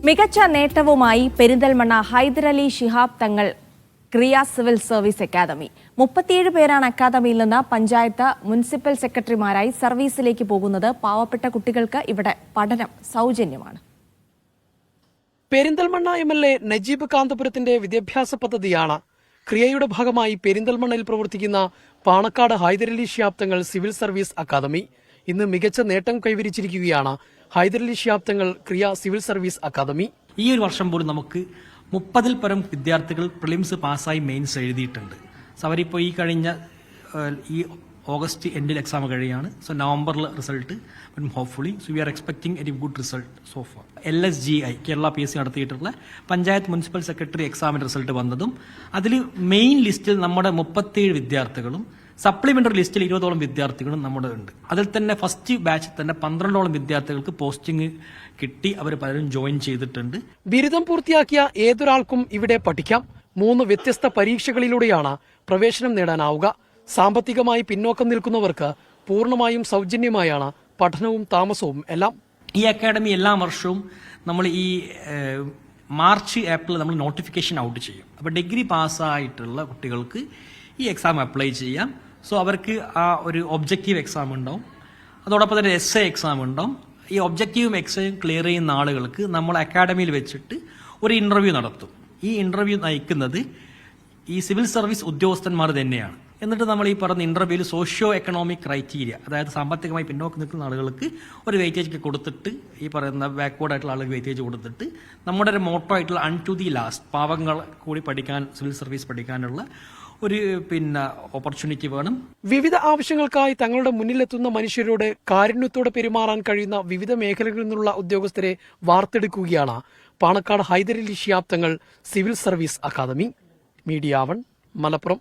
മികച്ച നേട്ടവുമായി പെരിന്തൽമണ്ണ ഹൈദരലി ശിഹാബ് തങ്ങൾ ക്രിയ civil service academy 37 പേരാണ് അക്കാദമിയിൽ നിന്ന് പഞ്ചായത്ത് മുനിസിപ്പൽ സെക്രട്ടറിമാരായി സർവീസിലേക്ക് പോകുന്നത്. പാവപ്പെട്ട കുട്ടികൾക്ക് ഇവിടെ പഠനം സൗജന്യമാണ്. പെരിന്തൽമണ്ണ MLA നജീബ് കാന്തപുരത്തിന്റെ വിദ്യാഭ്യാസ പദ്ധതിയാണ് ക്രിയയുടെ ഭാഗമായി പെരിന്തൽമണ്ണയിൽ പ്രവർത്തിക്കുന്ന Panakkad Hyderali Shihab Thangal civil service academy. ഇന്ന് മികച്ച നേട്ടം കൈവരിച്ചിരിക്കുകയാണ് ഹൈദരലി ശിഹാബ് തങ്ങൾ ക്രിയ സിവിൽ സർവീസ് അക്കാദമി. ഈ ഒരു വർഷം പോലും നമുക്ക് 30-ൽ പരം വിദ്യാർത്ഥികൾ പ്രിലിംസ് പാസ്സായി മെയിൻസ് എഴുതിയിട്ടുണ്ട്. സോ അവരിപ്പോൾ ഈ കഴിഞ്ഞ ഈ ഓഗസ്റ്റ് എൻഡിൽ എക്സാം കഴിയാണ്. സോ നവംബറിൽ റിസൾട്ട് വരും hopefully. So we are expecting A good result so far. LSGI Kerala PSC നടത്തിയിട്ടുള്ള പഞ്ചായത്ത് മുനിസിപ്പൽ സെക്രട്ടറി എക്സാമിന്റെ റിസൾട്ട് വന്നതും അതിൽ മെയിൻ ലിസ്റ്റിൽ നമ്മുടെ 37 വിദ്യാർത്ഥികളും സപ്ലിമെന്ററി ലിസ്റ്റിൽ 20ഓളം വിദ്യാർത്ഥികളും നമ്മുടെ ഉണ്ട്. അതിൽ തന്നെ ഫസ്റ്റ് ബാച്ചിൽ തന്നെ 12ഓളം വിദ്യാർത്ഥികൾക്ക് പോസ്റ്റിംഗ് കിട്ടി. അവർ പലരും ജോയിൻ ചെയ്തിട്ടുണ്ട്. ബിരുദം പൂർത്തിയാക്കിയ ഏതൊരാൾക്കും ഇവിടെ പഠിക്കാം. 3 വ്യത്യസ്ത പരീക്ഷകളിലൂടെയാണ് പ്രവേശനം നേടാനാവുക. സാമ്പത്തികമായി പിന്നോക്കം നിൽക്കുന്നവർക്ക് പൂർണ്ണമായും സൗജന്യമായാണ് പഠനവും താമസവും എല്ലാം. ഈ അക്കാഡമി എല്ലാ വർഷവും നമ്മൾ ഈ മാർച്ച് ഏപ്രിൽ നമ്മൾ നോട്ടിഫിക്കേഷൻ ഔട്ട് ചെയ്യും. അപ്പോൾ ഡിഗ്രി പാസ്സായിട്ടുള്ള കുട്ടികൾക്ക് ഈ എക്സാം അപ്ലൈ ചെയ്യാം. സോ അവർക്ക് ആ ഒരു ഒബ്ജക്റ്റീവ് എക്സാം ഉണ്ടാവും, അതോടൊപ്പം തന്നെ essay എക്സാം ഉണ്ടാവും. ഈ ഒബ്ജക്റ്റീവും എക്സയും ക്ലിയർ ചെയ്യുന്ന ആളുകൾക്ക് നമ്മൾ അക്കാഡമിയിൽ വെച്ചിട്ട് ഒരു ഇന്റർവ്യൂ നടത്തും. ഈ ഇന്റർവ്യൂ നയിക്കുന്നത് ഈ സിവിൽ സർവീസ് ഉദ്യോഗസ്ഥന്മാർ തന്നെയാണ്. എന്നിട്ട് നമ്മൾ ഈ പറഞ്ഞ ഇന്റർവ്യൂവിൽ സോഷ്യോ എക്കണോമിക് ക്രൈറ്റീരിയ, അതായത് സാമ്പത്തികമായി പിന്നോക്കം നിൽക്കുന്ന ആളുകൾക്ക് ഒരു വെയിറ്റേജ് കൊടുത്തിട്ട്, ഈ പറയുന്ന ബാക്ക്വേർഡ് ആയിട്ടുള്ള ആളുകൾക്ക് വെയിറ്റേജ് കൊടുത്തിട്ട്, നമ്മുടെ ഒരു മോട്ടോ ആയിട്ടുള്ള അൺ ടു ദി ലാസ്റ്റ്, പാവങ്ങൾ കൂടി പഠിക്കാൻ, സിവിൽ സർവീസ് പഠിക്കാനുള്ള ഒരു ഓപ്പർച്യൂണിറ്റി വേണം. വിവിധ ആവശ്യങ്ങൾക്കായി തങ്ങളുടെ മുന്നിലെത്തുന്ന മനുഷ്യരോട് കാരുണ്യത്തോടെ പെരുമാറാൻ കഴിയുന്ന വിവിധ മേഖലകളിൽ നിന്നുള്ള ഉദ്യോഗസ്ഥരെ വാർത്തെടുക്കുകയാണ് Panakkad Hyderali Shihab Thangal civil service academy. Media 1 Malappuram.